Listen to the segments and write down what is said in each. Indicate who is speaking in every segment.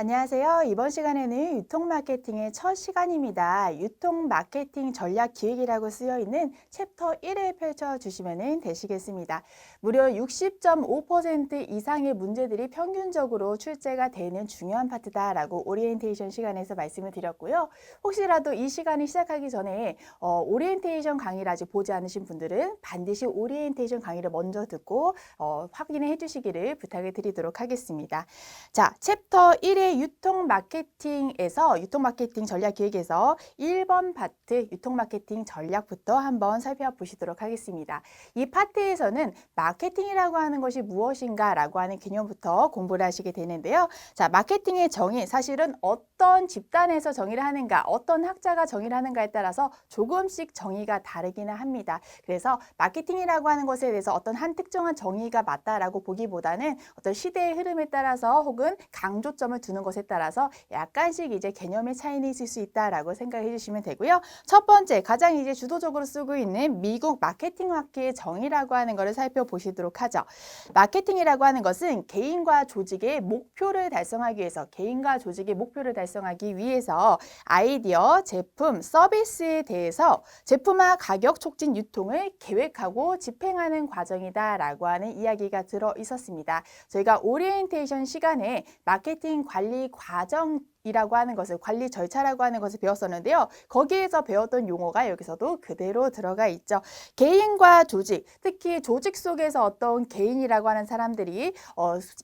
Speaker 1: 안녕하세요. 이번 시간에는 유통 마케팅의 첫 시간입니다. 유통 마케팅 전략 기획이라고 쓰여 있는 챕터 1을 펼쳐 주시면 되시겠습니다. 무려 60.5% 이상의 문제들이 평균적으로 출제가 되는 중요한 파트다라고 오리엔테이션 시간에서 말씀을 드렸고요. 혹시라도 이 시간이 시작하기 전에 오리엔테이션 강의를 아직 보지 않으신 분들은 반드시 오리엔테이션 강의를 먼저 듣고 확인해 주시기를 부탁을 드리도록 하겠습니다. 자, 챕터 1의 유통 마케팅에서 유통 마케팅 전략 기획에서 1번 파트 유통 마케팅 전략부터 한번 살펴보시도록 하겠습니다. 이 파트에서는 마케팅이라고 하는 것이 무엇인가라고 하는 개념부터 공부를 하시게 되는데요. 자, 마케팅의 정의, 사실은 어떤 집단에서 정의를 하는가, 어떤 학자가 정의를 하는가에 따라서 조금씩 정의가 다르기는 합니다. 그래서 마케팅이라고 하는 것에 대해서 어떤 한 특정한 정의가 맞다라고 보기보다는 어떤 시대의 흐름에 따라서 혹은 강조점을 두는 것에 따라서 약간씩 이제 개념의 차이는 있을 수 있다라고 생각해 주시면 되고요. 첫 번째, 가장 이제 주도적으로 쓰고 있는 미국 마케팅 학회의 정의라고 하는 것을 살펴보시도록 하죠. 마케팅이라고 하는 것은 개인과 조직의 목표를 달성하기 위해서, 개인과 조직의 목표를 달성하기 위해서 아이디어, 제품, 서비스에 대해서 제품화 가격 촉진 유통을 계획하고 집행하는 과정이다라고 하는 이야기가 들어 있었습니다. 저희가 오리엔테이션 시간에 마케팅 관리 과정이라고 하는 것을, 관리 절차라고 하는 것을 배웠었는데요. 거기에서 배웠던 용어가 여기서도 그대로 들어가 있죠. 개인과 조직, 특히 조직 속에서 어떤 개인이라고 하는 사람들이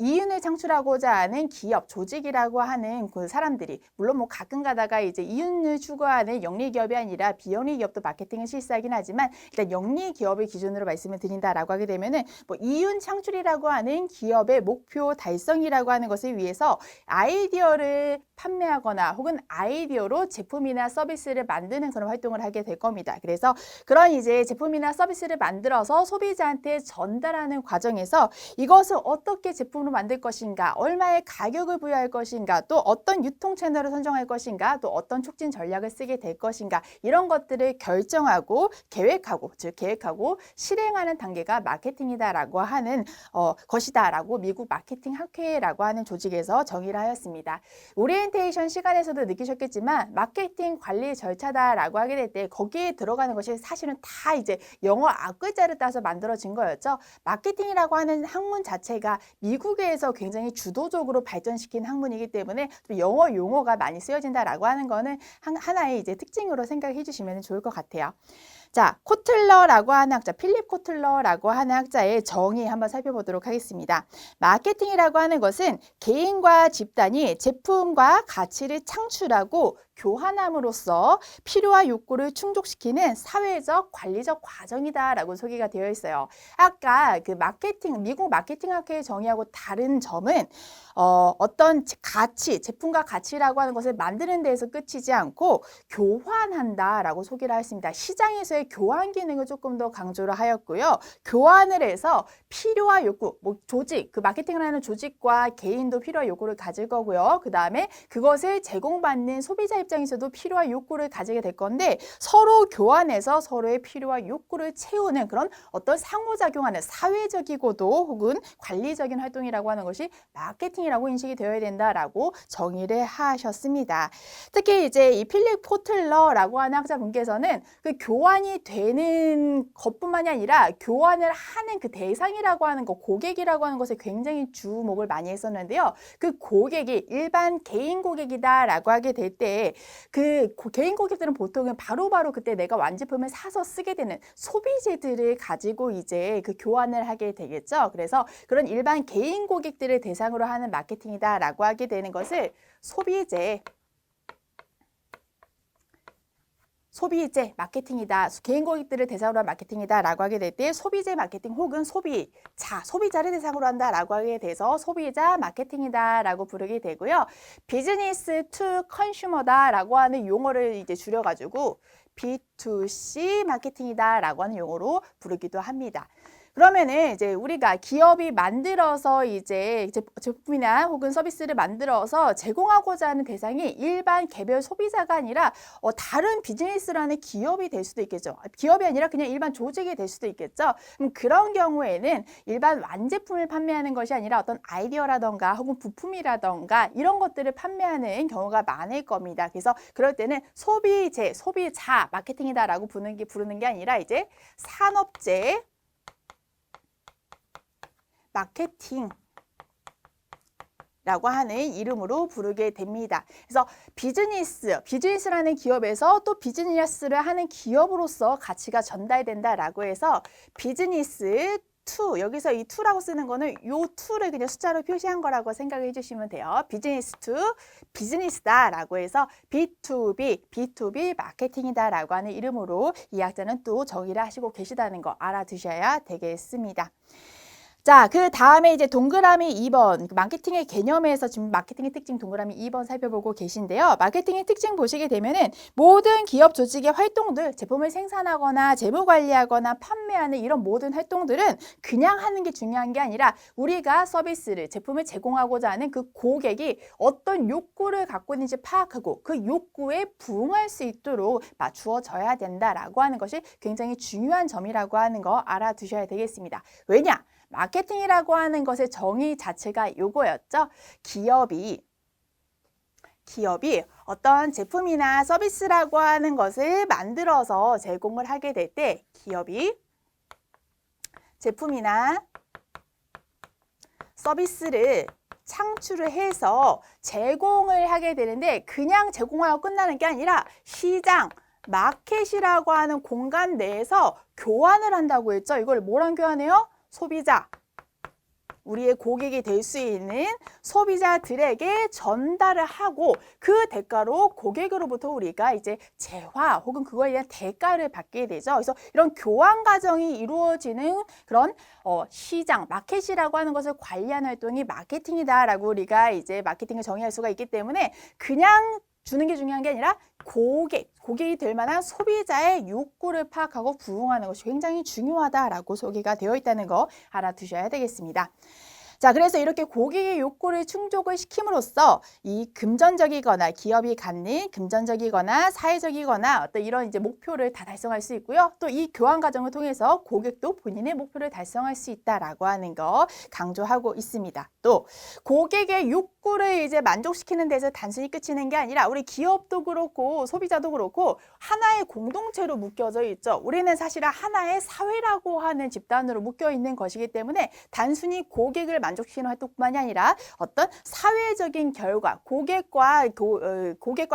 Speaker 1: 이윤을 창출하고자 하는 기업, 조직이라고 하는 그 사람들이, 물론 뭐 가끔 가다가 이제 이윤을 추구하는 영리 기업이 아니라 비영리 기업도 마케팅을 실시하긴 하지만, 일단 영리 기업을 기준으로 말씀을 드린다라고 하게 되면은 뭐 이윤 창출이라고 하는 기업의 목표 달성이라고 하는 것을 위해서 아이디어를 판매하거나 혹은 아이디어로 제품이나 서비스를 만드는 그런 활동을 하게 될 겁니다. 그래서 그런 이제 제품이나 서비스를 만들어서 소비자한테 전달하는 과정에서 이것을 어떻게 제품으로 만들 것인가, 얼마의 가격을 부여할 것인가, 또 어떤 유통 채널을 선정할 것인가, 또 어떤 촉진 전략을 쓰게 될 것인가, 이런 것들을 결정하고 계획하고, 즉 계획하고 실행하는 단계가 마케팅이다라고 하는 것이다라고 미국 마케팅 학회라고 하는 조직에서 정의를 하였습니다. 오리엔테이션 시간에서도 느끼셨겠지만 마케팅 관리 절차다라고 하게 될 때 거기에 들어가는 것이 사실은 다 이제 영어 앞글자를 따서 만들어진 거였죠. 마케팅이라고 하는 학문 자체가 미국에서 굉장히 주도적으로 발전시킨 학문이기 때문에 또 영어 용어가 많이 쓰여진다라고 하는 거는 하나의 이제 특징으로 생각해 주시면 좋을 것 같아요. 자, 코틀러라고 하는 학자, 필립 코틀러라고 하는 학자의 정의 한번 살펴보도록 하겠습니다. 마케팅이라고 하는 것은 개인과 집단이 제품과 가치를 창출하고 교환함으로써 필요와 욕구를 충족시키는 사회적, 관리적 과정이다라고 소개가 되어 있어요. 아까 그 마케팅, 미국 마케팅 학회의 정의하고 다른 점은 어떤 가치, 제품과 가치라고 하는 것을 만드는 데에서 끝이지 않고 교환한다라고 소개를 했습니다. 시장에서의 교환 기능을 조금 더 강조를 하였고요. 교환을 해서 필요와 욕구, 뭐 조직, 그 마케팅을 하는 조직과 개인도 필요와 욕구를 가질 거고요. 그 다음에 그것을 제공받는 소비자 입장에서도 필요와 욕구를 가지게 될 건데, 서로 교환해서 서로의 필요와 욕구를 채우는 그런 어떤 상호작용하는 사회적이고도 혹은 관리적인 활동이라고 하는 것이 마케팅이라고 인식이 되어야 된다라고 정의를 하셨습니다. 특히 이제 이 필립 코틀러라고 하는 학자분께서는 그 교환이 되는 것뿐만이 아니라 교환을 하는 그 대상이라고 하는 것, 고객이라고 하는 것에 굉장히 주목을 많이 했었는데요. 그 고객이 일반 개인 고객이다라고 하게 될 때 그 개인 고객들은 보통은 바로바로 그때 내가 완제품을 사서 쓰게 되는 소비재들을 가지고 이제 그 교환을 하게 되겠죠. 그래서 그런 일반 개인 고객들을 대상으로 하는 마케팅이다라고 하게 되는 것을 소비재 마케팅이다, 개인 고객들을 대상으로 한 마케팅이다라고 하게 될 때 소비재 마케팅 혹은 소비자를 대상으로 한다라고 하게 돼서 소비자 마케팅이다라고 부르게 되고요. 비즈니스 투 컨슈머다라고 하는 용어를 이제 줄여가지고 B2C 마케팅이다라고 하는 용어로 부르기도 합니다. 그러면은 이제 우리가 기업이 만들어서 이제 제품이나 혹은 서비스를 만들어서 제공하고자 하는 대상이 일반 개별 소비자가 아니라 다른 비즈니스라는 기업이 될 수도 있겠죠. 기업이 아니라 그냥 일반 조직이 될 수도 있겠죠. 그럼 그런 경우에는 일반 완제품을 판매하는 것이 아니라 어떤 아이디어라던가 혹은 부품이라던가 이런 것들을 판매하는 경우가 많을 겁니다. 그래서 그럴 때는 소비자 마케팅이다라고 부르는 게 아니라 이제 산업재 마케팅이라고 하는 이름으로 부르게 됩니다. 그래서 비즈니스라는 기업에서 또 비즈니스를 하는 기업으로서 가치가 전달된다라고 해서 비즈니스 투, 여기서 이 투라고 쓰는 거는 요 투를 그냥 숫자로 표시한 거라고 생각해 주시면 돼요. 비즈니스 투, 비즈니스다라고 해서 B2B 마케팅이다라고 하는 이름으로 이 학자는 또 정의를 하시고 계시다는 거 알아두셔야 되겠습니다. 자, 그 다음에 이제 동그라미 2번, 마케팅의 개념에서 지금 마케팅의 특징 동그라미 2번 살펴보고 계신데요. 마케팅의 특징 보시게 되면은 모든 기업 조직의 활동들, 제품을 생산하거나 재무 관리하거나 판매하는 이런 모든 활동들은 그냥 하는 게 중요한 게 아니라 우리가 서비스를, 제품을 제공하고자 하는 그 고객이 어떤 욕구를 갖고 있는지 파악하고 그 욕구에 부응할 수 있도록 맞추어져야 된다라고 하는 것이 굉장히 중요한 점이라고 하는 거 알아두셔야 되겠습니다. 왜냐? 마케팅이라고 하는 것의 정의 자체가 요거였죠. 기업이 어떤 제품이나 서비스라고 하는 것을 만들어서 제공을 하게 될 때 기업이 제품이나 서비스를 창출을 해서 제공을 하게 되는데 그냥 제공하고 끝나는 게 아니라 시장, 마켓이라고 하는 공간 내에서 교환을 한다고 했죠. 이걸 뭐랑 교환해요? 소비자, 우리의 고객이 될 수 있는 소비자들에게 전달을 하고 그 대가로 고객으로부터 우리가 이제 재화 혹은 그거에 대한 대가를 받게 되죠. 그래서 이런 교환 과정이 이루어지는 그런 시장, 마켓이라고 하는 것을 관리하는 활동이 마케팅이다라고 우리가 이제 마케팅을 정의할 수가 있기 때문에 그냥 주는 게 중요한 게 아니라 고객이 될 만한 소비자의 욕구를 파악하고 부응하는 것이 굉장히 중요하다라고 소개가 되어 있다는 거 알아두셔야 되겠습니다. 자, 그래서 이렇게 고객의 욕구를 충족을 시킴으로써 이 금전적이거나 기업이 갖는 금전적이거나 사회적이거나 어떤 이런 이제 목표를 다 달성할 수 있고요. 또 이 교환 과정을 통해서 고객도 본인의 목표를 달성할 수 있다라고 하는 거 강조하고 있습니다. 또 고객의 욕구를 이제 만족시키는 데서 단순히 그치는 게 아니라 우리 기업도 그렇고 소비자도 그렇고 하나의 공동체로 묶여져 있죠. 우리는 사실은 하나의 사회라고 하는 집단으로 묶여 있는 것이기 때문에 단순히 고객을 만족시키는 활동뿐만이 아니라 어떤 사회적인 결과, 고객과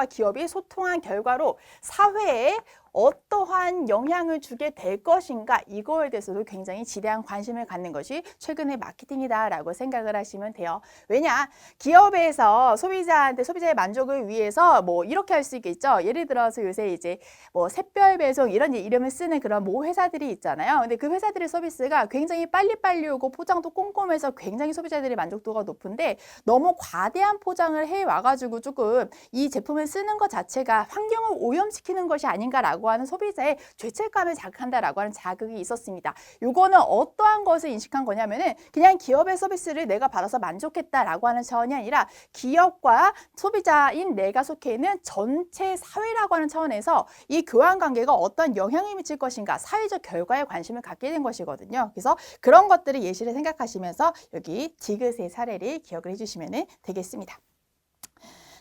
Speaker 1: 기업이 소통한 결과로 사회에 어떠한 영향을 주게 될 것인가 이거에 대해서도 굉장히 지대한 관심을 갖는 것이 최근의 마케팅이다라고 생각을 하시면 돼요. 왜냐? 기업에서 소비자의 만족을 위해서 뭐 이렇게 할 수 있겠죠. 예를 들어서 요새 이제 뭐 샛별 배송 이런 이름을 쓰는 그런 모 회사들이 있잖아요. 근데 그 회사들의 서비스가 굉장히 빨리빨리 오고 포장도 꼼꼼해서 굉장히 소비자들의 만족도가 높은데 너무 과대한 포장을 해 와가지고 조금 이 제품을 쓰는 것 자체가 환경을 오염시키는 것이 아닌가라고 하는 소비자의 죄책감을 자극한다라고 하는 자극이 있었습니다. 요거는 어떠한 것을 인식한 거냐면은 그냥 기업의 서비스를 내가 받아서 만족했다라고 하는 차원이 아니라 기업과 소비자인 내가 속해 있는 전체 사회라고 하는 차원에서 이 교환 관계가 어떤 영향을 미칠 것인가 사회적 결과에 관심을 갖게 된 것이거든요. 그래서 그런 것들을 예시를 생각하시면서 여기 디귿의 사례를 기억을 해주시면 되겠습니다.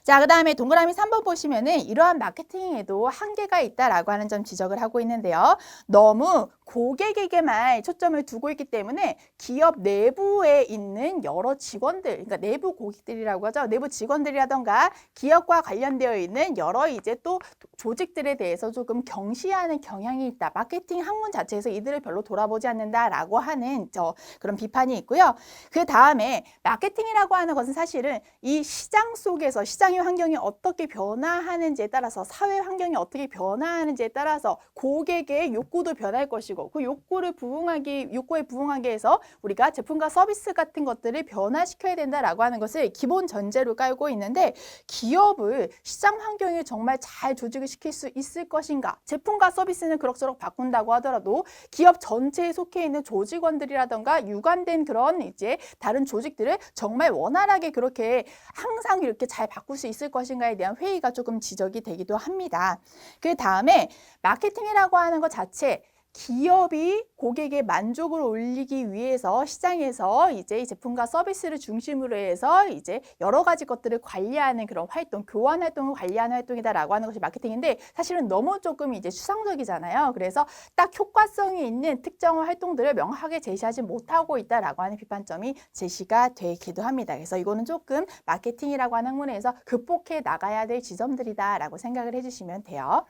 Speaker 1: 자, 그 다음에 동그라미 3번 보시면은 이러한 마케팅에도 한계가 있다라고 하는 점 지적을 하고 있는데요. 너무 고객에게만 초점을 두고 있기 때문에 기업 내부에 있는 여러 직원들, 그러니까 내부 고객들이라고 하죠. 내부 직원들이라던가 기업과 관련되어 있는 여러 이제 또 조직들에 대해서 조금 경시하는 경향이 있다. 마케팅 학문 자체에서 이들을 별로 돌아보지 않는다라고 하는 그런 비판이 있고요. 그 다음에 마케팅이라고 하는 것은 사실은 이 시장 속에서 시장의 환경이 어떻게 변화하는지에 따라서 사회 환경이 어떻게 변화하는지에 따라서 고객의 욕구도 변할 것이고 거, 그 욕구에 부응하기 위해서 우리가 제품과 서비스 같은 것들을 변화시켜야 된다라고 하는 것을 기본 전제로 깔고 있는데, 기업을 시장 환경에 정말 잘 조직을 시킬 수 있을 것인가? 제품과 서비스는 그럭저럭 바꾼다고 하더라도 기업 전체에 속해 있는 조직원들이라던가 유관된 그런 이제 다른 조직들을 정말 원활하게 그렇게 항상 이렇게 잘 바꿀 수 있을 것인가에 대한 회의가 조금 지적이 되기도 합니다. 그 다음에 마케팅이라고 하는 것 자체, 기업이 고객의 만족을 올리기 위해서 시장에서 이제 이 제품과 서비스를 중심으로 해서 이제 여러 가지 것들을 관리하는 그런 활동, 교환 활동을 관리하는 활동이다라고 하는 것이 마케팅인데, 사실은 너무 조금 이제 추상적이잖아요. 그래서 딱 효과성이 있는 특정 활동들을 명확하게 제시하지 못하고 있다라고 하는 비판점이 제시가 되기도 합니다. 그래서 이거는 조금 마케팅이라고 하는 학문에서 극복해 나가야 될 지점들이다라고 생각을 해주시면 돼요.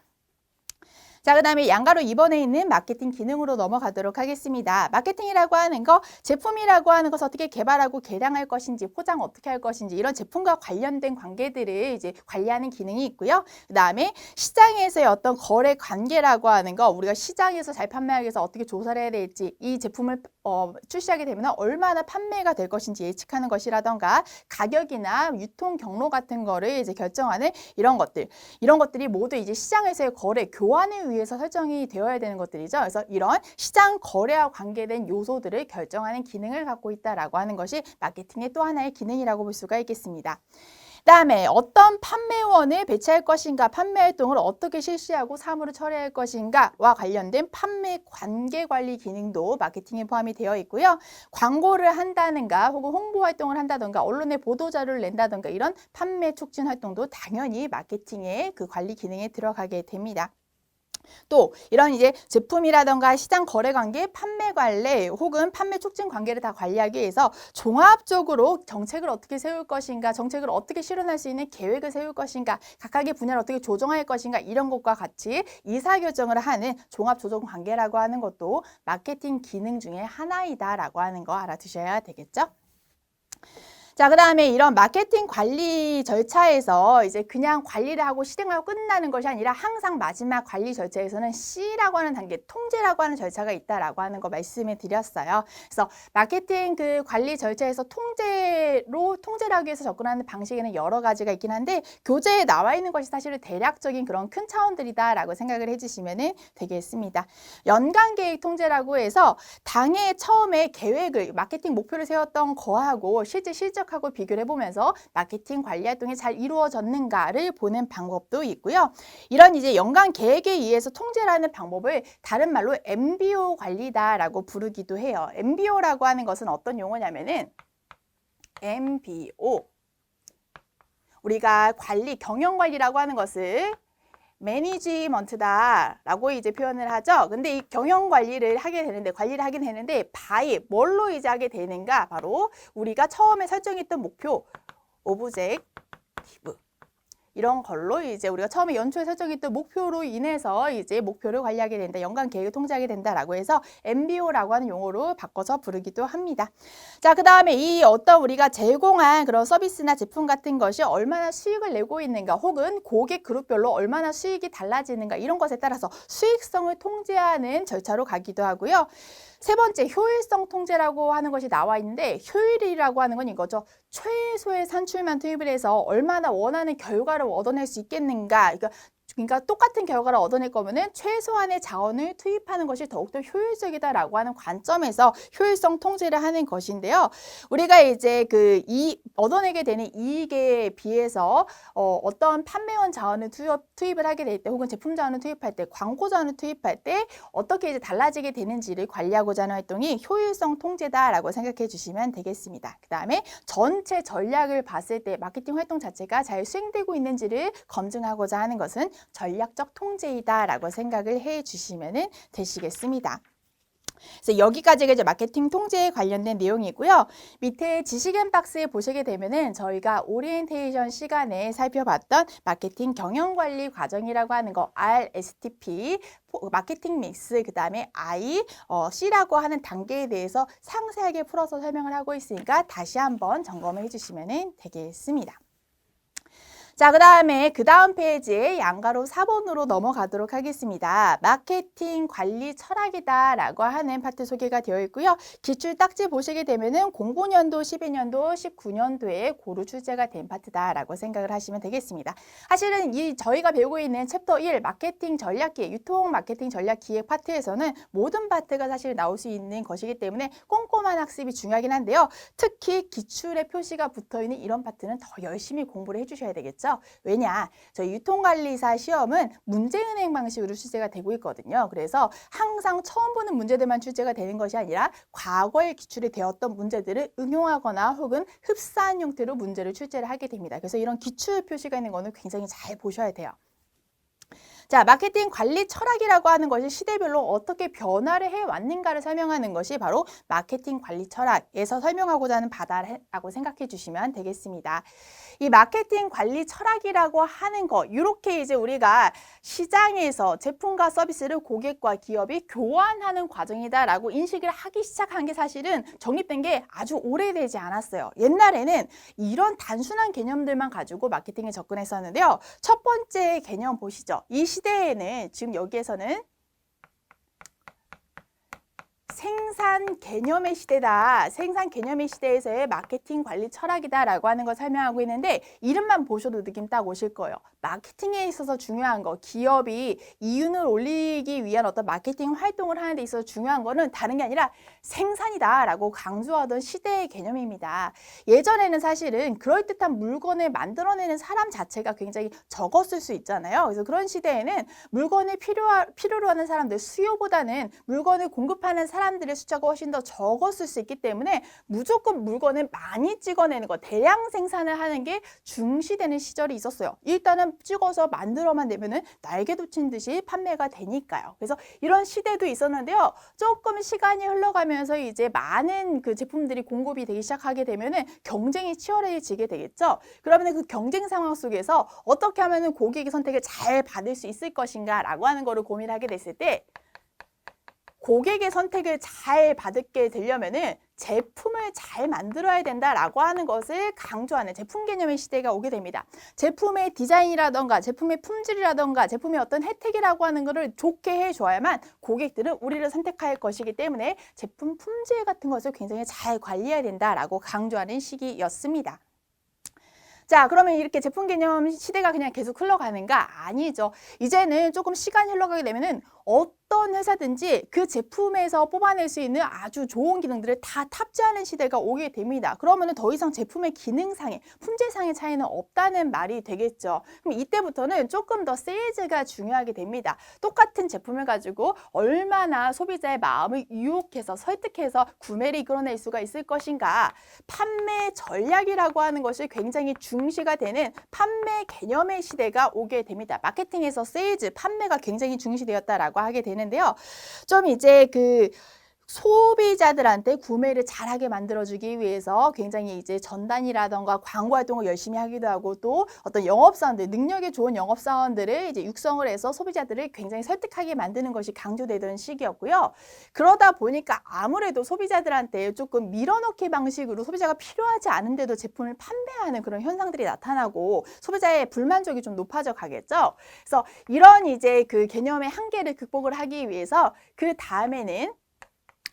Speaker 1: 자, 그 다음에 양가로 2번에 있는 마케팅 기능으로 넘어가도록 하겠습니다. 마케팅이라고 하는 거, 제품이라고 하는 것을 어떻게 개발하고 개량할 것인지, 포장 어떻게 할 것인지, 이런 제품과 관련된 관계들을 이제 관리하는 기능이 있고요. 그 다음에 시장에서의 어떤 거래 관계라고 하는 거, 우리가 시장에서 잘 판매하기 위해서 어떻게 조사를 해야 될지, 이 제품을 출시하게 되면 얼마나 판매가 될 것인지 예측하는 것이라던가, 가격이나 유통 경로 같은 거를 이제 결정하는 이런 것들이 모두 이제 시장에서의 거래, 교환을 위해서 설정이 되어야 되는 것들이죠. 그래서 이런 시장 거래와 관계된 요소들을 결정하는 기능을 갖고 있다라고 하는 것이 마케팅의 또 하나의 기능이라고 볼 수가 있겠습니다. 그다음에 어떤 판매원을 배치할 것인가, 판매 활동을 어떻게 실시하고 사무를 처리할 것인가와 관련된 판매 관계 관리 기능도 마케팅에 포함이 되어 있고요. 광고를 한다든가 혹은 홍보 활동을 한다든가 언론에 보도 자료를 낸다든가 이런 판매 촉진 활동도 당연히 마케팅의 그 관리 기능에 들어가게 됩니다. 또 이런 이제 제품이라던가 시장 거래 관계, 판매 관리 혹은 판매 촉진 관계를 다 관리하기 위해서 종합적으로 정책을 어떻게 세울 것인가, 정책을 어떻게 실현할 수 있는 계획을 세울 것인가, 각각의 분야를 어떻게 조정할 것인가, 이런 것과 같이 의사결정을 하는 종합조정 관계라고 하는 것도 마케팅 기능 중에 하나이다라고 하는 거 알아두셔야 되겠죠? 자, 그 다음에 이런 마케팅 관리 절차에서 이제 그냥 관리를 하고 실행하고 끝나는 것이 아니라 항상 마지막 관리 절차에서는 C라고 하는 단계, 통제라고 하는 절차가 있다라고 하는 거 말씀을 드렸어요. 그래서 마케팅 그 관리 절차에서 통제를 하기 위해서 접근하는 방식에는 여러 가지가 있긴 한데, 교재에 나와 있는 것이 사실은 대략적인 그런 큰 차원들이다라고 생각을 해주시면 되겠습니다. 연간 계획 통제라고 해서 당해 처음에 계획을, 마케팅 목표를 세웠던 거하고 실제 실적 하고 비교를 해보면서 마케팅 관리 활동이 잘 이루어졌는가를 보는 방법도 있고요. 이런 이제 연간 계획에 의해서 통제라는 방법을 다른 말로 MBO 관리다라고 부르기도 해요. MBO라고 하는 것은 어떤 용어냐면은 MBO, 우리가 관리, 경영 관리라고 하는 것을 매니지먼트다라고 이제 표현을 하죠. 근데 이 경영 관리를 하게 되는데, 바이 뭘로 이제 하게 되는가? 바로 우리가 처음에 설정했던 목표, 오브젝티브, 이런 걸로 이제 우리가 처음에 연초에 설정했던 목표로 인해서 이제 목표를 관리하게 된다, 연간 계획을 통제하게 된다라고 해서 MBO라고 하는 용어로 바꿔서 부르기도 합니다. 자, 그 다음에 이 어떤 우리가 제공한 그런 서비스나 제품 같은 것이 얼마나 수익을 내고 있는가, 혹은 고객 그룹별로 얼마나 수익이 달라지는가, 이런 것에 따라서 수익성을 통제하는 절차로 가기도 하고요. 세 번째, 효율성 통제라고 하는 것이 나와 있는데, 효율이라고 하는 건 이거죠. 최소의 산출만 투입을 해서 얼마나 원하는 결과를 얻어낼 수 있겠는가. 그러니까 똑같은 결과를 얻어낼 거면은 최소한의 자원을 투입하는 것이 더욱더 효율적이다라고 하는 관점에서 효율성 통제를 하는 것인데요. 우리가 이제 얻어내게 되는 이익에 비해서 어떤 판매원 자원을 투입을 하게 될 때, 혹은 제품 자원을 투입할 때, 광고 자원을 투입할 때 어떻게 이제 달라지게 되는지를 관리하고자 하는 활동이 효율성 통제다라고 생각해 주시면 되겠습니다. 그 다음에 전체 전략을 봤을 때 마케팅 활동 자체가 잘 수행되고 있는지를 검증하고자 하는 것은 전략적 통제이다라고 생각을 해 주시면 되시겠습니다. 그래서 여기까지가 이제 마케팅 통제에 관련된 내용이고요. 밑에 지식인 박스에 보시게 되면은 저희가 오리엔테이션 시간에 살펴봤던 마케팅 경영관리 과정이라고 하는 거, RSTP, 마케팅 믹스, 그 다음에 I, C라고 하는 단계에 대해서 상세하게 풀어서 설명을 하고 있으니까 다시 한번 점검을 해주시면 되겠습니다. 자, 그 다음 페이지에 양가로 4번으로 넘어가도록 하겠습니다. 마케팅 관리 철학이다라고 하는 파트 소개가 되어 있고요. 기출 딱지 보시게 되면은 09년도, 12년도, 19년도에 고루 출제가 된 파트다라고 생각을 하시면 되겠습니다. 사실은 저희가 배우고 있는 챕터 1 마케팅 전략 기획, 유통 마케팅 전략 기획 파트에서는 모든 파트가 사실 나올 수 있는 것이기 때문에 꼼꼼한 학습이 중요하긴 한데요. 특히 기출에 표시가 붙어 있는 이런 파트는 더 열심히 공부를 해주셔야 되겠죠. 왜냐? 저희 유통관리사 시험은 문제은행 방식으로 출제가 되고 있거든요. 그래서 항상 처음 보는 문제들만 출제가 되는 것이 아니라 과거에 기출이 되었던 문제들을 응용하거나 혹은 흡사한 형태로 문제를 출제를 하게 됩니다. 그래서 이런 기출 표시가 있는 거는 굉장히 잘 보셔야 돼요. 자, 마케팅 관리 철학이라고 하는 것이 시대별로 어떻게 변화를 해왔는가를 설명하는 것이 바로 마케팅 관리 철학에서 설명하고자 하는 바다라고 생각해 주시면 되겠습니다. 이 마케팅 관리 철학이라고 하는 거, 이렇게 이제 우리가 시장에서 제품과 서비스를 고객과 기업이 교환하는 과정이다라고 인식을 하기 시작한 게 사실은 정립된 게 아주 오래되지 않았어요. 옛날에는 이런 단순한 개념들만 가지고 마케팅에 접근했었는데요. 첫 번째 개념 보시죠. 이 시대에는 지금 여기에서는 생산 개념의 시대다. 생산 개념의 시대에서의 마케팅 관리 철학이다라고 하는 걸 설명하고 있는데 이름만 보셔도 느낌 딱 오실 거예요. 마케팅에 있어서 중요한 거, 기업이 이윤을 올리기 위한 어떤 마케팅 활동을 하는 데 있어서 중요한 거는 다른 게 아니라 생산이다라고 강조하던 시대의 개념입니다. 예전에는 사실은 그럴듯한 물건을 만들어내는 사람 자체가 굉장히 적었을 수 있잖아요. 그래서 그런 시대에는 물건을 필요로 하는 사람들, 수요보다는 물건을 공급하는 사람들의 숫자가 훨씬 더 적었을 수 있기 때문에 무조건 물건을 많이 찍어내는 거, 대량 생산을 하는 게 중시되는 시절이 있었어요. 일단은 찍어서 만들어만 내면은 날개 돋친 듯이 판매가 되니까요. 그래서 이런 시대도 있었는데요. 조금 시간이 흘러가면서 이제 많은 그 제품들이 공급이 되기 시작하게 되면은 경쟁이 치열해지게 되겠죠. 그러면 그 경쟁 상황 속에서 어떻게 하면은 고객의 선택을 잘 받을 수 있을 것인가라고 하는 거를 고민하게 됐을 때 고객의 선택을 잘 받게 되려면은 제품을 잘 만들어야 된다라고 하는 것을 강조하는 제품 개념의 시대가 오게 됩니다. 제품의 디자인이라던가 제품의 품질이라던가 제품의 어떤 혜택이라고 하는 것을 좋게 해줘야만 고객들은 우리를 선택할 것이기 때문에 제품 품질 같은 것을 굉장히 잘 관리해야 된다라고 강조하는 시기였습니다. 자, 그러면 이렇게 제품 개념 시대가 그냥 계속 흘러가는가? 아니죠. 이제는 조금 시간이 흘러가게 되면은 어떤 회사든지 그 제품에서 뽑아낼 수 있는 아주 좋은 기능들을 다 탑재하는 시대가 오게 됩니다. 그러면은 더 이상 제품의 기능상의, 품질상의 차이는 없다는 말이 되겠죠. 그럼 이때부터는 조금 더 세일즈가 중요하게 됩니다. 똑같은 제품을 가지고 얼마나 소비자의 마음을 유혹해서 설득해서 구매를 이끌어낼 수가 있을 것인가. 판매 전략이라고 하는 것이 굉장히 중시가 되는 판매 개념의 시대가 오게 됩니다. 마케팅에서 세일즈, 판매가 굉장히 중시되었다라고 하게 되는데요. 좀 이제 그 소비자들한테 구매를 잘하게 만들어주기 위해서 굉장히 이제 전단이라던가 광고 활동을 열심히 하기도 하고 또 어떤 영업사원들, 능력이 좋은 영업사원들을 이제 육성을 해서 소비자들을 굉장히 설득하게 만드는 것이 강조되던 시기였고요. 그러다 보니까 아무래도 소비자들한테 조금 밀어넣기 방식으로 소비자가 필요하지 않은데도 제품을 판매하는 그런 현상들이 나타나고 소비자의 불만족이 좀 높아져 가겠죠. 그래서 이런 이제 그 개념의 한계를 극복을 하기 위해서 그 다음에는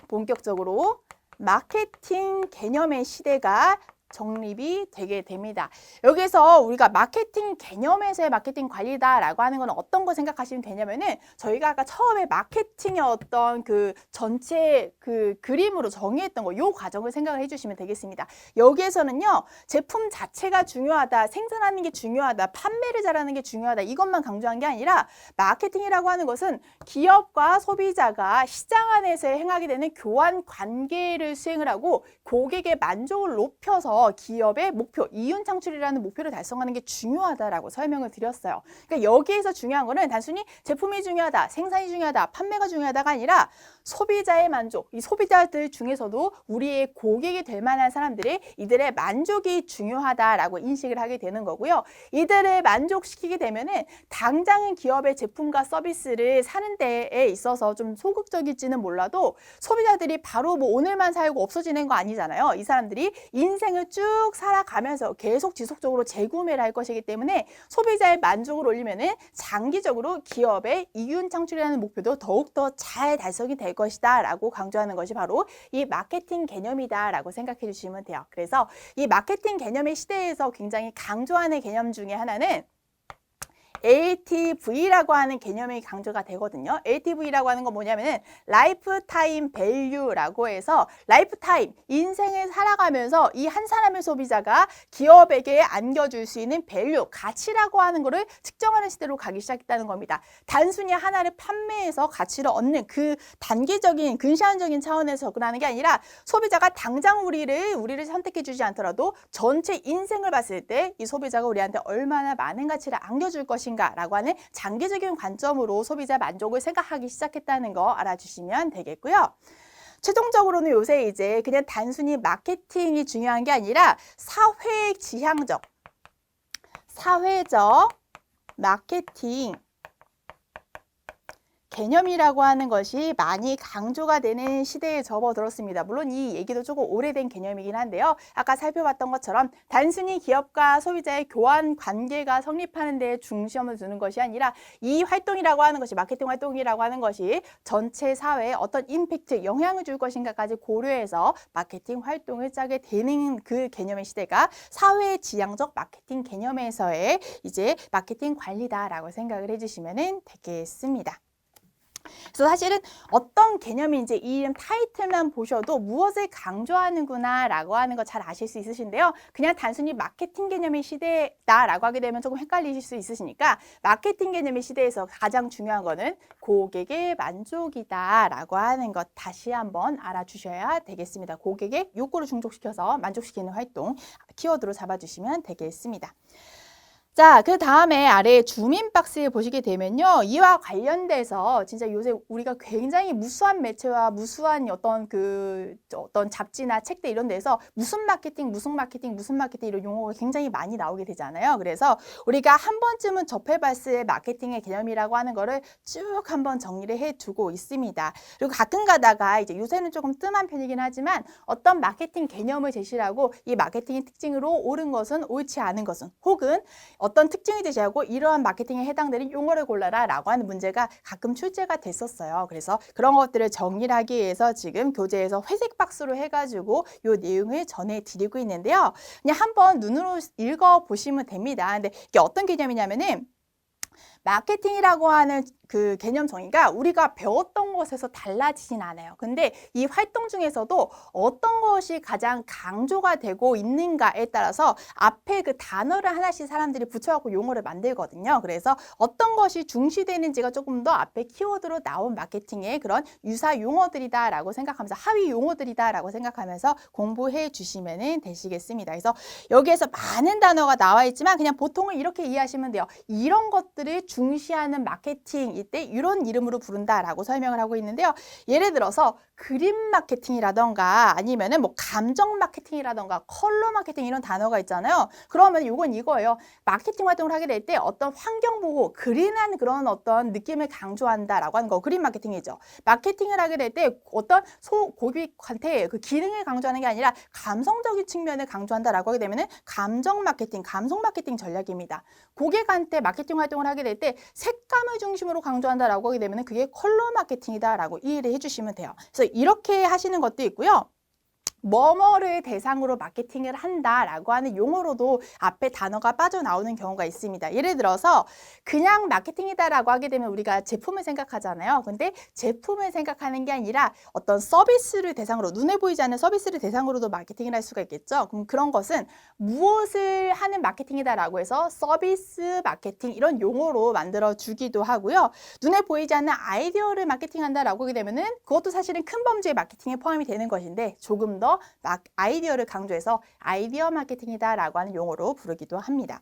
Speaker 1: 본격적으로 마케팅 개념의 시대가 정립이 되게 됩니다. 여기서 우리가 마케팅 개념에서의 마케팅 관리다라고 하는 건 어떤 거 생각하시면 되냐면은 저희가 아까 처음에 마케팅의 어떤 그 전체 그 그림으로 정의했던 거, 요 과정을 생각을 해주시면 되겠습니다. 여기에서는요, 제품 자체가 중요하다, 생산하는 게 중요하다, 판매를 잘하는 게 중요하다, 이것만 강조한 게 아니라 마케팅이라고 하는 것은 기업과 소비자가 시장 안에서 행하게 되는 교환 관계를 수행을 하고 고객의 만족을 높여서 기업의 목표, 이윤 창출이라는 목표를 달성하는 게 중요하다라고 설명을 드렸어요. 그러니까 여기에서 중요한 거는 단순히 제품이 중요하다, 생산이 중요하다, 판매가 중요하다가 아니라 소비자의 만족, 이 소비자들 중에서도 우리의 고객이 될 만한 사람들이 이들의 만족이 중요하다라고 인식을 하게 되는 거고요. 이들을 만족시키게 되면은 당장은 기업의 제품과 서비스를 사는 데에 있어서 좀 소극적일지는 몰라도 소비자들이 바로 뭐 오늘만 살고 없어지는 거 아니잖아요. 이 사람들이 인생을 소비자는 쭉 살아가면서 계속 지속적으로 재구매를 할 것이기 때문에 소비자의 만족을 올리면은 장기적으로 기업의 이윤 창출이라는 목표도 더욱더 잘 달성이 될 것이다 라고 강조하는 것이 바로 이 마케팅 개념이다 라고 생각해 주시면 돼요. 그래서 이 마케팅 개념의 시대에서 굉장히 강조하는 개념 중에 하나는 LTV라고 하는 개념이 강조가 되거든요. LTV라고 하는 건 뭐냐면은 라이프타임 밸류라고 해서 라이프타임, 인생을 살아가면서 이 한 사람의 소비자가 기업에게 안겨줄 수 있는 밸류, 가치라고 하는 거를 측정하는 시대로 가기 시작했다는 겁니다. 단순히 하나를 판매해서 가치를 얻는 그 단기적인, 근시안적인 차원에서 접근하는 게 아니라 소비자가 당장 우리를 선택해 주지 않더라도 전체 인생을 봤을 때 이 소비자가 우리한테 얼마나 많은 가치를 안겨줄 것인가라고 하는 장기적인 관점으로 소비자 만족을 생각하기 시작했다는 거 알아주시면 되겠고요. 최종적으로는 요새 이제 그냥 단순히 마케팅이 중요한 게 아니라 사회적 마케팅 개념이라고 하는 것이 많이 강조가 되는 시대에 접어들었습니다. 물론 이 얘기도 조금 오래된 개념이긴 한데요. 아까 살펴봤던 것처럼 단순히 기업과 소비자의 교환 관계가 성립하는 데 중점을 두는 것이 아니라 이 활동이라고 하는 것이 마케팅 활동이라고 하는 것이 전체 사회에 어떤 임팩트, 영향을 줄 것인가까지 고려해서 마케팅 활동을 짜게 되는 그 개념의 시대가 사회지향적 마케팅 개념에서의 이제 마케팅 관리다라고 생각을 해주시면 되겠습니다. 그래서 사실은 어떤 개념인지 이 이름 타이틀만 보셔도 무엇을 강조하는구나 라고 하는 거 잘 아실 수 있으신데요. 그냥 단순히 마케팅 개념의 시대다라고 하게 되면 조금 헷갈리실 수 있으시니까 마케팅 개념의 시대에서 가장 중요한 거는 고객의 만족이다 라고 하는 것 다시 한번 알아주셔야 되겠습니다. 고객의 욕구를 충족시켜서 만족시키는 활동 키워드로 잡아주시면 되겠습니다. 자, 그 다음에 아래 주민 박스에 보시게 되면요. 이와 관련돼서 진짜 요새 우리가 굉장히 무수한 매체와 무수한 어떤 잡지나 책들 이런 데서 무슨 마케팅 이런 용어가 굉장히 많이 나오게 되잖아요. 그래서 우리가 한 번쯤은 접해봤을 마케팅의 개념이라고 하는 거를 쭉 한번 정리를 해두고 있습니다. 그리고 가끔 가다가 이제 요새는 조금 뜸한 편이긴 하지만 어떤 마케팅 개념을 제시하고 이 마케팅의 특징으로 옳은 것은 옳지 않은 것은 혹은 어떤 특징이 제시하고 이러한 마케팅에 해당되는 용어를 골라라 라고 하는 문제가 가끔 출제가 됐었어요. 그래서 그런 것들을 정리를 하기 위해서 지금 교재에서 회색 박스로 해가지고 이 내용을 전해드리고 있는데요. 그냥 한번 눈으로 읽어보시면 됩니다. 근데 이게 어떤 개념이냐면은 마케팅이라고 하는 그 개념 정의가 우리가 배웠던 것에서 달라지진 않아요. 근데 이 활동 중에서도 어떤 것이 가장 강조가 되고 있는가에 따라서 앞에 그 단어를 하나씩 사람들이 붙여갖고 용어를 만들거든요. 그래서 어떤 것이 중시되는지가 조금 더 앞에 키워드로 나온 마케팅의 그런 유사 용어들이다라고 생각하면서 하위 용어들이다라고 생각하면서 공부해 주시면 되시겠습니다. 그래서 여기에서 많은 단어가 나와 있지만 그냥 보통은 이렇게 이해하시면 돼요. 이런 것들을 중시하는 마케팅 이때 이런 이름으로 부른다라고 설명을 하고 있는데요. 예를 들어서 그림 마케팅이라던가 아니면은 뭐 감정 마케팅이라던가 컬러 마케팅 이런 단어가 있잖아요. 그러면 이건 이거예요. 마케팅 활동을 하게 될 때 어떤 환경 보고 그린한 그런 어떤 느낌을 강조한다라고 하는 거 그림 마케팅이죠. 마케팅을 하게 될 때 어떤 고객한테 그 기능을 강조하는 게 아니라 감성적인 측면을 강조한다라고 하게 되면은 감정 마케팅, 감성 마케팅 전략입니다. 고객한테 마케팅 활동을 하게 될 때 색감을 중심으로 강조한다라고 하게 되면 그게 컬러 마케팅이다라고 이해를 해주시면 돼요. 그래서 이렇게 하시는 것도 있고요. 뭐뭐를 대상으로 마케팅을 한다라고 하는 용어로도 앞에 단어가 빠져나오는 경우가 있습니다. 예를 들어서 그냥 마케팅이다라고 하게 되면 우리가 제품을 생각하잖아요. 근데 제품을 생각하는 게 아니라 어떤 서비스를 대상으로 눈에 보이지 않는 서비스를 대상으로도 마케팅을 할 수가 있겠죠. 그럼 그런 것은 무엇을 하는 마케팅이다라고 해서 서비스 마케팅 이런 용어로 만들어 주기도 하고요. 눈에 보이지 않는 아이디어를 마케팅한다라고 하게 되면은 그것도 사실은 큰 범주의 마케팅에 포함이 되는 것인데 조금 더 아이디어를 강조해서 아이디어 마케팅이다라고 하는 용어로 부르기도 합니다.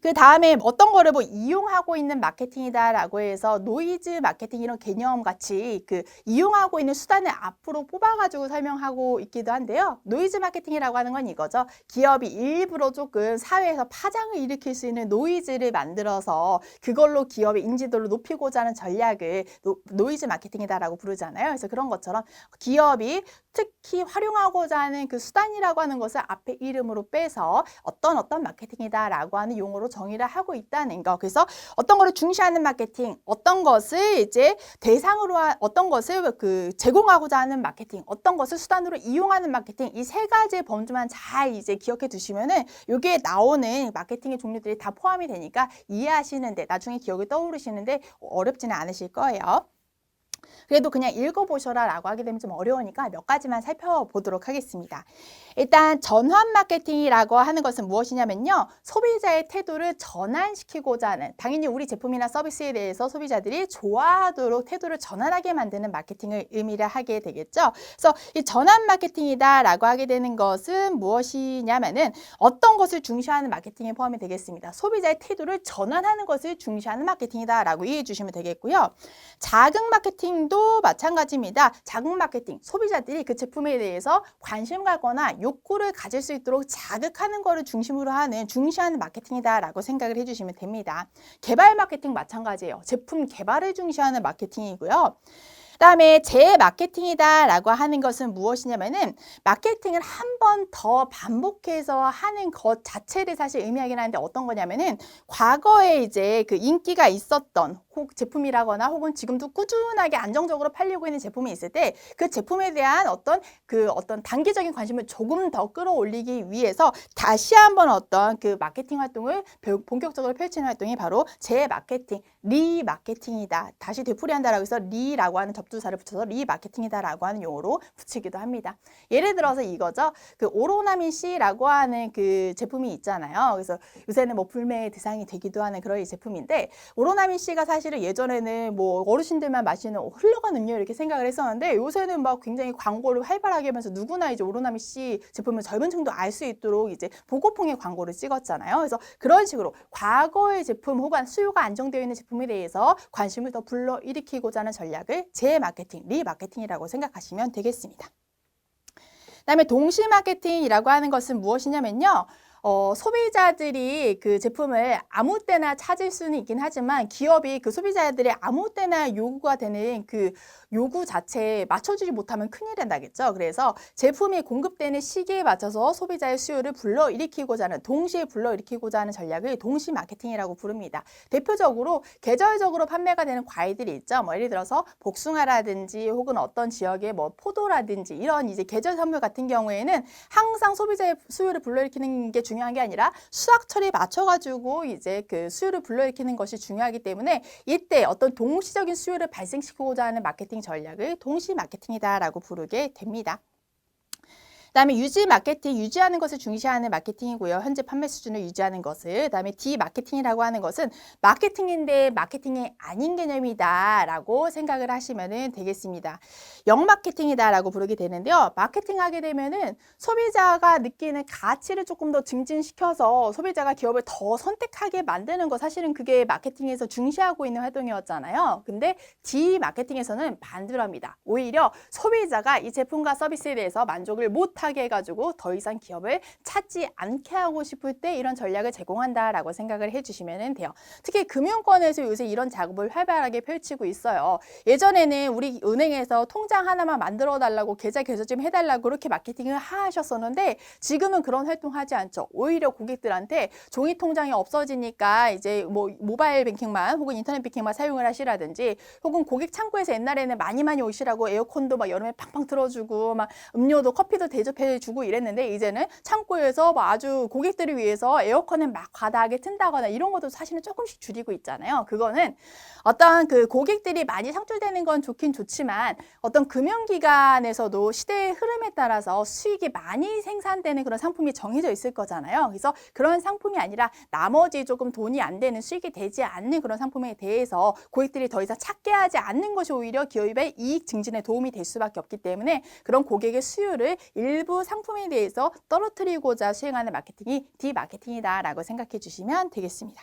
Speaker 1: 그 다음에 어떤 거를 뭐 이용하고 있는 마케팅이다라고 해서 노이즈 마케팅 이런 개념 같이 그 이용하고 있는 수단을 앞으로 뽑아가지고 설명하고 있기도 한데요. 노이즈 마케팅이라고 하는 건 이거죠. 기업이 일부러 조금 사회에서 파장을 일으킬 수 있는 노이즈를 만들어서 그걸로 기업의 인지도를 높이고자 하는 전략을 노이즈 마케팅이다라고 부르잖아요. 그래서 그런 것처럼 기업이 특히 활용하고자 하는 그 수단이라고 하는 것을 앞에 이름으로 빼서 어떤 마케팅이다라고 하는 용어로 정의를 하고 있다는 거. 그래서 어떤 거를 중시하는 마케팅, 어떤 것을 이제 대상으로 어떤 것을 그 제공하고자 하는 마케팅, 어떤 것을 수단으로 이용하는 마케팅, 이 세 가지의 범주만 잘 이제 기억해 두시면은 여기에 나오는 마케팅의 종류들이 다 포함이 되니까 이해하시는데 나중에 기억이 떠오르시는데 어렵지는 않으실 거예요. 그래도 그냥 읽어보셔라 라고 하게 되면 좀 어려우니까 몇 가지만 살펴보도록 하겠습니다. 일단 전환 마케팅이라고 하는 것은 무엇이냐면요. 소비자의 태도를 전환시키고자 하는, 당연히 우리 제품이나 서비스에 대해서 소비자들이 좋아하도록 태도를 전환하게 만드는 마케팅을 의미를 하게 되겠죠. 그래서 이 전환 마케팅이다 라고 하게 되는 것은 무엇이냐면은 어떤 것을 중시하는 마케팅에 포함이 되겠습니다. 소비자의 태도를 전환하는 것을 중시하는 마케팅이다 라고 이해해 주시면 되겠고요. 자극 마케팅도 마찬가지입니다. 자극 마케팅, 소비자들이 그 제품에 대해서 관심 갖거나 욕구를 가질 수 있도록 자극하는 거를 중심으로 하는, 중시하는 마케팅이다라고 생각을 해주시면 됩니다. 개발 마케팅 마찬가지예요. 제품 개발을 중시하는 마케팅이고요. 그다음에 재마케팅이다라고 하는 것은 무엇이냐면은 마케팅을 한 번 더 반복해서 하는 것 자체를 사실 의미하긴 하는데 어떤 거냐면은 과거에 이제 그 인기가 있었던 제품이라거나 혹은 지금도 꾸준하게 안정적으로 팔리고 있는 제품이 있을 때 그 제품에 대한 어떤 단기적인 관심을 조금 더 끌어올리기 위해서 다시 한번 어떤 그 마케팅 활동을 본격적으로 펼치는 활동이 바로 재마케팅, 리마케팅이다. 다시 되풀이한다라고 해서 리라고 하는 접두사를 붙여서 리마케팅이다라고 하는 용어로 붙이기도 합니다. 예를 들어서 이거죠. 그 오로나민 C라고 하는 그 제품이 있잖아요. 그래서 요새는 뭐 불매의 대상이 되기도 하는 그런 제품인데 오로나민 C가 사실은 예전에는 뭐 어르신들만 마시는 흘러간 음료 이렇게 생각을 했었는데 요새는 막 굉장히 광고를 활발하게 하면서 누구나 이제 오로나민 C 제품을 젊은 층도 알 수 있도록 이제 보고풍의 광고를 찍었잖아요. 그래서 그런 식으로 과거의 제품 혹은 수요가 안정되어 있는 제품에 대해서 관심을 더 불러일으키고자 하는 전략을 재마케팅, 리마케팅이라고 생각하시면 되겠습니다. 그다음에 동시 마케팅이라고 하는 것은 무엇이냐면요. 소비자들이 그 제품을 아무 때나 찾을 수는 있긴 하지만 기업이 그 소비자들의 아무 때나 요구가 되는 그 요구 자체에 맞춰주지 못하면 큰일이 나겠죠. 그래서 제품이 공급되는 시기에 맞춰서 소비자의 수요를 불러일으키고자 하는, 동시에 불러일으키고자 하는 전략을 동시 마케팅이라고 부릅니다. 대표적으로 계절적으로 판매가 되는 과일들이 있죠. 뭐 예를 들어서 복숭아라든지 혹은 어떤 지역의 뭐 포도라든지 이런 이제 계절 선물 같은 경우에는 항상 소비자의 수요를 불러일으키는 게 중요한 게 아니라 수확철에 맞춰가지고 이제 그 수요를 불러일으키는 것이 중요하기 때문에 이때 어떤 동시적인 수요를 발생시키고자 하는 마케팅 전략을 동시 마케팅이다라고 부르게 됩니다. 그다음에 유지 마케팅, 유지하는 것을 중시하는 마케팅이고요. 현재 판매 수준을 유지하는 것을. 그다음에 디마케팅이라고 하는 것은 마케팅인데 마케팅이 아닌 개념이다라고 생각을 하시면 되겠습니다. 역마케팅이다라고 부르게 되는데요. 마케팅하게 되면은 소비자가 느끼는 가치를 조금 더 증진시켜서 소비자가 기업을 더 선택하게 만드는 거, 사실은 그게 마케팅에서 중시하고 있는 활동이었잖아요. 근데 디마케팅에서는 반대로 합니다. 오히려 소비자가 이 제품과 서비스에 대해서 만족을 못하게 해가지고 더 이상 기업을 찾지 않게 하고 싶을 때 이런 전략을 제공한다라고 생각을 해주시면 돼요. 특히 금융권에서 요새 이런 작업을 활발하게 펼치고 있어요. 예전에는 우리 은행에서 통장 하나만 만들어 달라고 계좌 개설 좀 해달라고 그렇게 마케팅을 하셨었는데 지금은 그런 활동하지 않죠. 오히려 고객들한테 종이 통장이 없어지니까 이제 뭐 모바일 뱅킹만 혹은 인터넷 뱅킹만 사용을 하시라든지 혹은 고객 창구에서 옛날에는 많이 오시라고 에어컨도 막 여름에 팡팡 틀어주고 막 음료도 커피도 대접해주고 이랬는데 이제는 창고에서 뭐 아주 고객들을 위해서 에어컨을 막 과다하게 튼다거나 이런 것도 사실은 조금씩 줄이고 있잖아요. 그거는 어떤 그 고객들이 많이 창출되는 건 좋긴 좋지만 어떤 금융기관에서도 시대의 흐름에 따라서 수익이 많이 생산되는 그런 상품이 정해져 있을 거잖아요. 그래서 그런 상품이 아니라 나머지 조금 돈이 안 되는, 수익이 되지 않는 그런 상품에 대해서 고객들이 더 이상 찾게 하지 않는 것이 오히려 기업의 이익 증진에 도움이 될 수밖에 없기 때문에 그런 고객의 수요를 일부 상품에 대해서 떨어뜨리고자 수행하는 마케팅이 디마케팅이다라고 생각해 주시면 되겠습니다.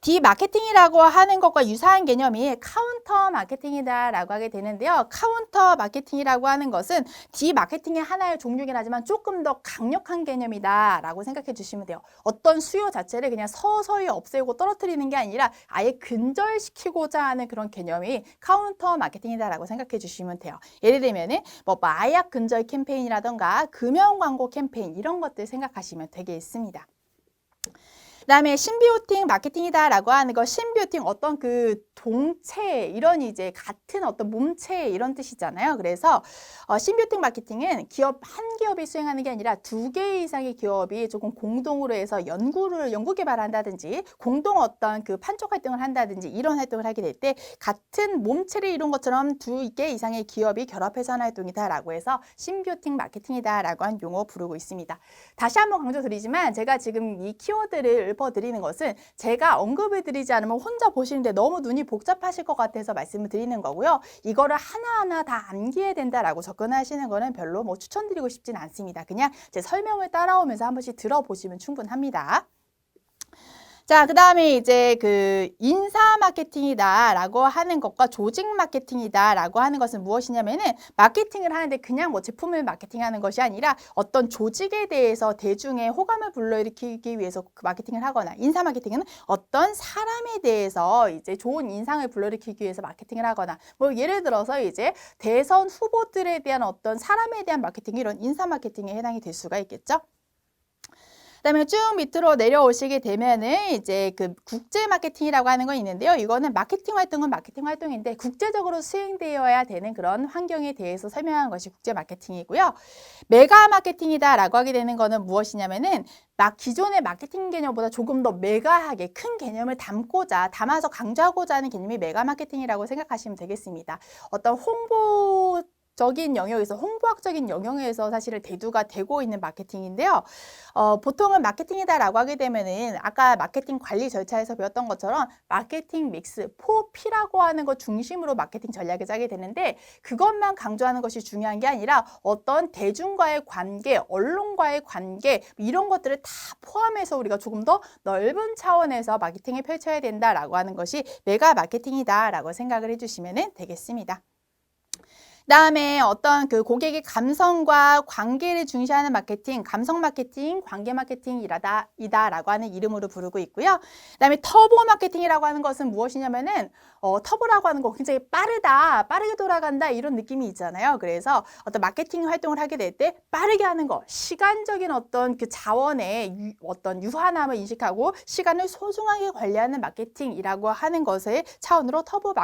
Speaker 1: 디마케팅이라고 하는 것과 유사한 개념이 카운터 마케팅이다라고 하게 되는데요. 카운터 마케팅이라고 하는 것은 디마케팅의 하나의 종류긴 하지만 조금 더 강력한 개념이다라고 생각해 주시면 돼요. 어떤 수요 자체를 그냥 서서히 없애고 떨어뜨리는 게 아니라 아예 근절시키고자 하는 그런 개념이 카운터 마케팅이다라고 생각해 주시면 돼요. 예를 들면은 뭐 마약 근절 캠페인이라던가 금연 광고 캠페인 이런 것들 생각하시면 되겠습니다. 그다음에 심비오틱 마케팅이다라고 하는 거, 심비오틱 어떤 그 동체 이런 이제 같은 어떤 몸체 이런 뜻이잖아요. 그래서 심비오틱 마케팅은 기업 한 기업이 수행하는 게 아니라 2개 이상의 기업이 조금 공동으로 해서 연구 개발한다든지 공동 어떤 그 판촉 활동을 한다든지 이런 활동을 하게 될 때 같은 몸체를 이룬 것처럼 2개 이상의 기업이 결합해서 하는 활동이다라고 해서 심비오틱 마케팅이다라고 한 용어 부르고 있습니다. 다시 한번 강조드리지만 제가 지금 이 키워드를 짚어드리는 것은 제가 언급을 드리지 않으면 혼자 보시는데 너무 눈이 복잡하실 것 같아서 말씀을 드리는 거고요. 이거를 하나하나 다 암기해야 된다라고 접근하시는 거는 별로 뭐 추천드리고 싶진 않습니다. 그냥 제 설명을 따라오면서 한 번씩 들어보시면 충분합니다. 자, 그 다음에 이제 그 인사 마케팅이다라고 하는 것과 조직 마케팅이다라고 하는 것은 무엇이냐면은 마케팅을 하는데 그냥 뭐 제품을 마케팅하는 것이 아니라 어떤 조직에 대해서 대중의 호감을 불러일으키기 위해서 그 마케팅을 하거나 인사 마케팅은 어떤 사람에 대해서 이제 좋은 인상을 불러일으키기 위해서 마케팅을 하거나 뭐 예를 들어서 이제 대선 후보들에 대한 어떤 사람에 대한 마케팅 이런 인사 마케팅에 해당이 될 수가 있겠죠. 그다음에 쭉 밑으로 내려오시게 되면은 이제 그 국제 마케팅이라고 하는 건 있는데요. 이거는 마케팅 활동은 마케팅 활동인데 국제적으로 수행되어야 되는 그런 환경에 대해서 설명한 것이 국제 마케팅이고요. 메가 마케팅이다라고 하게 되는 거는 무엇이냐면은 기존의 마케팅 개념보다 조금 더 메가하게 큰 개념을 담아서 강조하고자 하는 개념이 메가 마케팅이라고 생각하시면 되겠습니다. 어떤 홍보적인 영역에서 홍보학적인 영역에서 사실은 대두가 되고 있는 마케팅인데요. 보통은 마케팅이다라고 하게 되면은 아까 마케팅 관리 절차에서 배웠던 것처럼 마케팅 믹스 4P라고 하는 것 중심으로 마케팅 전략을 짜게 되는데 그것만 강조하는 것이 중요한 게 아니라 어떤 대중과의 관계, 언론과의 관계 이런 것들을 다 포함해서 우리가 조금 더 넓은 차원에서 마케팅을 펼쳐야 된다라고 하는 것이 메가 마케팅이다라고 생각을 해주시면 되겠습니다. 그다음에 어떤 그 고객의 감성과 관계를 중시하는 마케팅, 감성 마케팅, 관계 마케팅이다라고 하는 이름으로 부르고 있고요. 그다음에 터보 마케팅이라고 하는 것은 무엇이냐면은 터보라고 하는 거 굉장히 빠르게 돌아간다 이런 느낌이 있잖아요. 그래서 어떤 마케팅 활동을 하게 될 때 빠르게 하는 거, 시간적인 어떤 그 자원의 어떤 유한함을 인식하고 시간을 소중하게 관리하는 마케팅이라고 하는 것의 차원으로 터보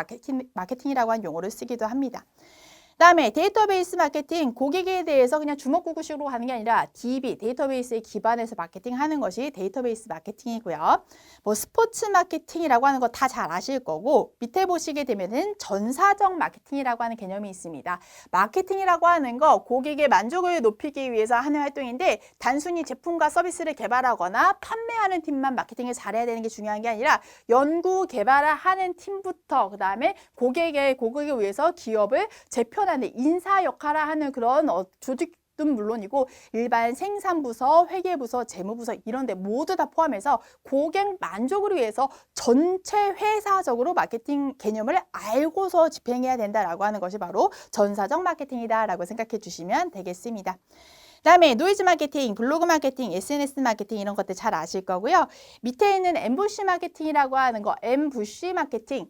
Speaker 1: 마케팅이라고 하는 용어를 쓰기도 합니다. 그다음에 데이터베이스 마케팅, 고객에 대해서 그냥 주먹구구식으로 하는 게 아니라 DB, 데이터베이스에 기반해서 마케팅하는 것이 데이터베이스 마케팅이고요. 뭐 스포츠 마케팅이라고 하는 거 다 잘 아실 거고 밑에 보시게 되면은 전사적 마케팅이라고 하는 개념이 있습니다. 마케팅이라고 하는 거 고객의 만족을 높이기 위해서 하는 활동인데 단순히 제품과 서비스를 개발하거나 판매하는 팀만 마케팅을 잘해야 되는 게 중요한 게 아니라 연구 개발을 하는 팀부터 그다음에 고객을 위해서 기업을 재편하는 인사 역할을 하는 그런 조직도 물론이고 일반 생산부서, 회계부서, 재무부서 이런 데 모두 다 포함해서 고객 만족을 위해서 전체 회사적으로 마케팅 개념을 알고서 집행해야 된다라고 하는 것이 바로 전사적 마케팅이다라고 생각해 주시면 되겠습니다. 그다음에 노이즈 마케팅, 블로그 마케팅, SNS 마케팅 이런 것들 잘 아실 거고요. 밑에 있는 엠부시 마케팅이라고 하는 거, 엠부시 마케팅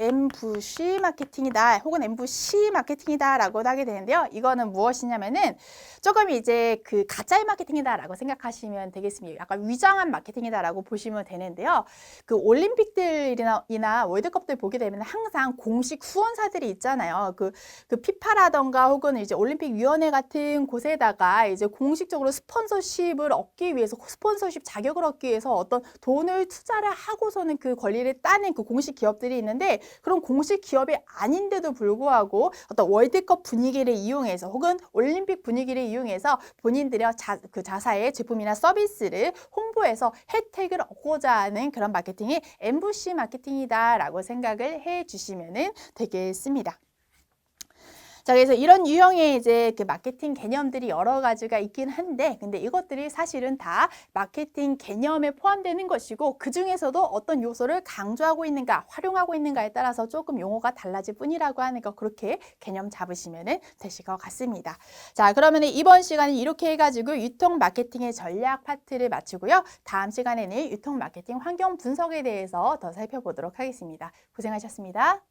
Speaker 1: 엠부시 마케팅이다 혹은 엠부시 마케팅이다 라고 하게 되는데요. 이거는 무엇이냐면은 조금 이제 그 가짜의 마케팅이다 라고 생각하시면 되겠습니다. 약간 위장한 마케팅이다 라고 보시면 되는데요. 그 올림픽들이나 월드컵들 보게 되면 항상 공식 후원사들이 있잖아요. 그 피파라던가 혹은 이제 올림픽위원회 같은 곳에다가 이제 공식적으로 스폰서십을 얻기 위해서 스폰서십 자격을 얻기 위해서 어떤 돈을 투자를 하고서는 그 권리를 따는 그 공식 기업들이 있는데 그런 공식 기업이 아닌데도 불구하고 어떤 월드컵 분위기를 이용해서 혹은 올림픽 분위기를 이용해서 본인들의 자사의 제품이나 서비스를 홍보해서 혜택을 얻고자 하는 그런 마케팅이 엠부시 마케팅이다라고 생각을 해 주시면 되겠습니다. 자, 그래서 이런 유형의 이제 그 마케팅 개념들이 여러 가지가 있긴 한데, 근데 이것들이 사실은 다 마케팅 개념에 포함되는 것이고, 그 중에서도 어떤 요소를 강조하고 있는가, 활용하고 있는가에 따라서 조금 용어가 달라질 뿐이라고 하는 거, 그렇게 개념 잡으시면 되실 것 같습니다. 자, 그러면 이번 시간은 이렇게 해가지고 유통 마케팅의 전략 파트를 마치고요. 다음 시간에는 유통 마케팅 환경 분석에 대해서 더 살펴보도록 하겠습니다. 고생하셨습니다.